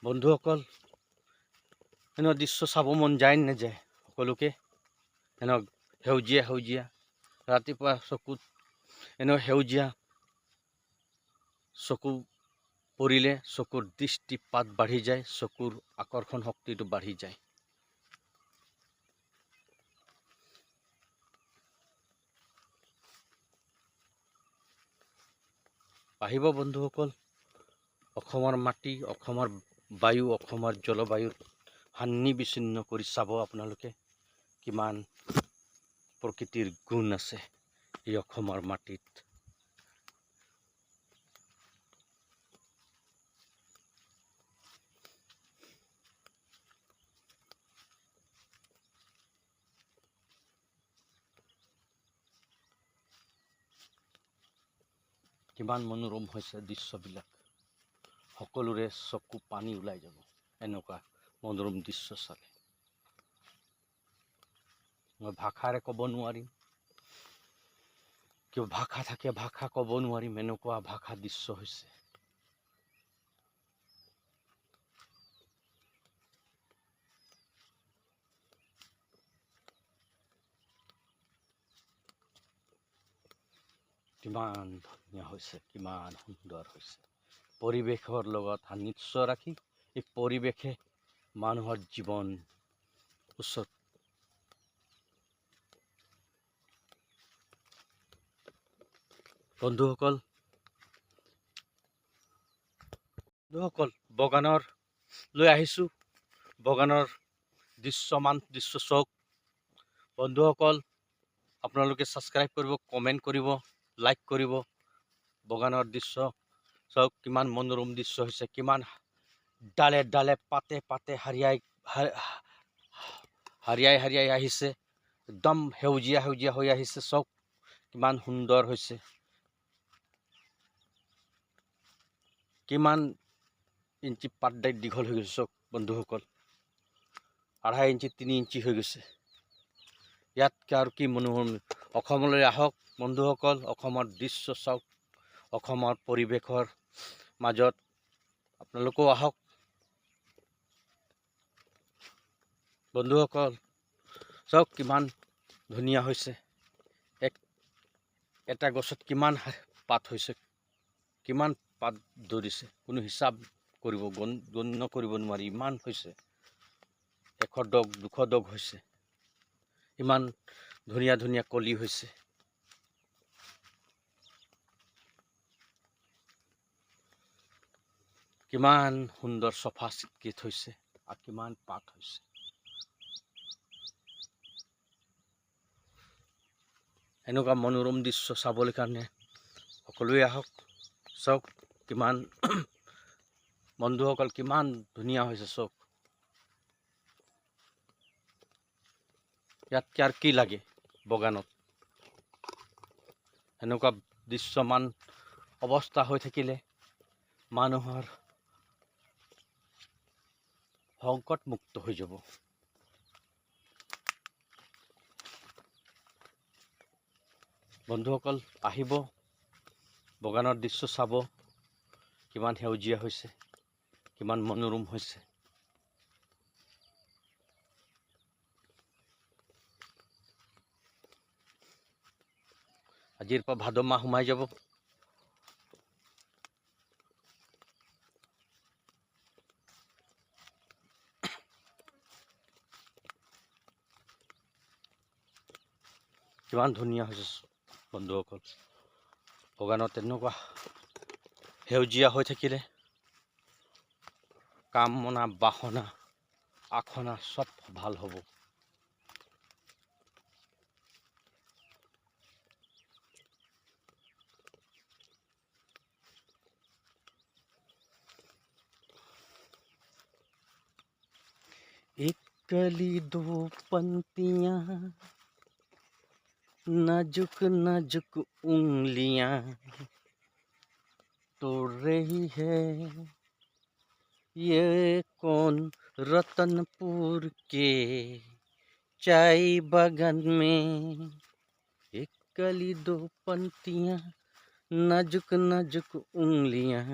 বন্ধুসকল, এনে দৃশ্য চাব মন যায় নাযায় সকলোকে? এনে সেউজীয়া সেউজীয়া ৰাতিপুৱা চকুত এনে সেউজীয়া চকু পৰিলে চকুৰ দৃষ্টিপাত বাঢ়ি যায়, চকুৰ আকৰ্ষণ শক্তিটো বাঢ়ি যায়। আহিব বন্ধুসকল, অসমৰ মাটি, অসমৰ বায়ু, অসমৰ জলবায়ুত সান্নি বিচ্ছিন্ন কৰি চাব আপোনালোকে কিমান প্ৰকৃতিৰ গুণ আছে এই অসমৰ মাটিত। কিমান মনোৰম হৈছে দৃশ্যবিলাক, সকলোৰে চকু পানী ওলাই যাব এনেকুৱা মনোৰম দৃশ্য চালে। মই ভাষাৰে ক'ব নোৱাৰিম, কিয় ভাষা থাকে ভাষা ক'ব নোৱাৰিম, এনেকুৱা ভাষা দৃশ্য হৈছে। কিমান ধুনীয়া হৈছে, কিমান সুন্দৰ হৈছে। পৰিৱেশৰ লগত সান্নিধ্য ৰাখি এই পৰিৱেশে মানুহৰ জীৱন উচ্চত বন্ধুসকল বাগানৰ লৈ আহিছোঁ, বাগানৰ দৃশ্য চাওক বন্ধুসকল। আপোনালোকে ছাবস্ক্ৰাইব কৰিব, কমেণ্ট কৰিব, লাইক কৰিব। বাগানৰ দৃশ্য চাওক, কিমান মনোৰম দৃশ্য হৈছে, কিমান ডালে ডালে পাতে পাতে হাৰিয়াই আহিছে, একদম সেউজীয়া সেউজীয়া হৈ আহিছে। চাওক কিমান সুন্দৰ হৈছে, কিমান ইঞ্চি পাতদাই দীঘল হৈ গৈছে। চাওক বন্ধুসকল, 2.5 ইঞ্চি 3 ইঞ্চি হৈ গৈছে। ইয়াতকৈ আৰু কি মনোৰম। অসমলৈ আহক বন্ধুসকল, অসমৰ দৃশ্য চাওক, অসমৰ পৰিৱেশৰ মাজত আপোনালোকেও আহক বন্ধুসকল। চাওক কিমান ধুনীয়া হৈছে, এটা গছত কিমান পাত হৈছে, কিমান পাত ধৰিছে, কোনো হিচাপ কৰিব গণ্য কৰিব নোৱাৰি, ইমান হৈছে। 100 ডগ 200 ডগ হৈছে, ইমান ধুনীয়া ধুনীয়া কলি হৈছে। কিমান সুন্দৰ চফা চিকুণ হৈছে আৰু কিমান পাত হৈছে। এনেকুৱা মনোৰম দৃশ্য চাবলৈ কাৰণে সকলোৱে আহক। চাওক কিমান বন্ধুসকল, কিমান ধুনীয়া হৈছে। চাওক ইয়াতকৈ আৰু কি লাগে বাগানত? এনেকুৱা দৃশ্যমান অৱস্থা হৈ থাকিলে মানুহৰ সংকটমুক্ত হৈ যাব। বন্ধুসকল আহিব, বাগানৰ দৃশ্য চাব, কিমান সেউজীয়া হৈছে, কিমান মনোৰম হৈছে। আজিৰ পৰা ভাদ মাহ সোমাই যাব। কিমান ধুনীয়া হৈছে বন্ধুসকল, বাগানত এনেকুৱা সেউজীয়া হৈ থাকিলে কামনা বাসনা আসনা চব ভাল হ'ব। एक कली 2 पंक्तियां, नाजुक नाजुक उंगलियां तोड़ रही है, ये कौन रतनपुर के चाय बागान में। एक कली 2 पंक्तियां, नाजुक नाजुक उंगलियां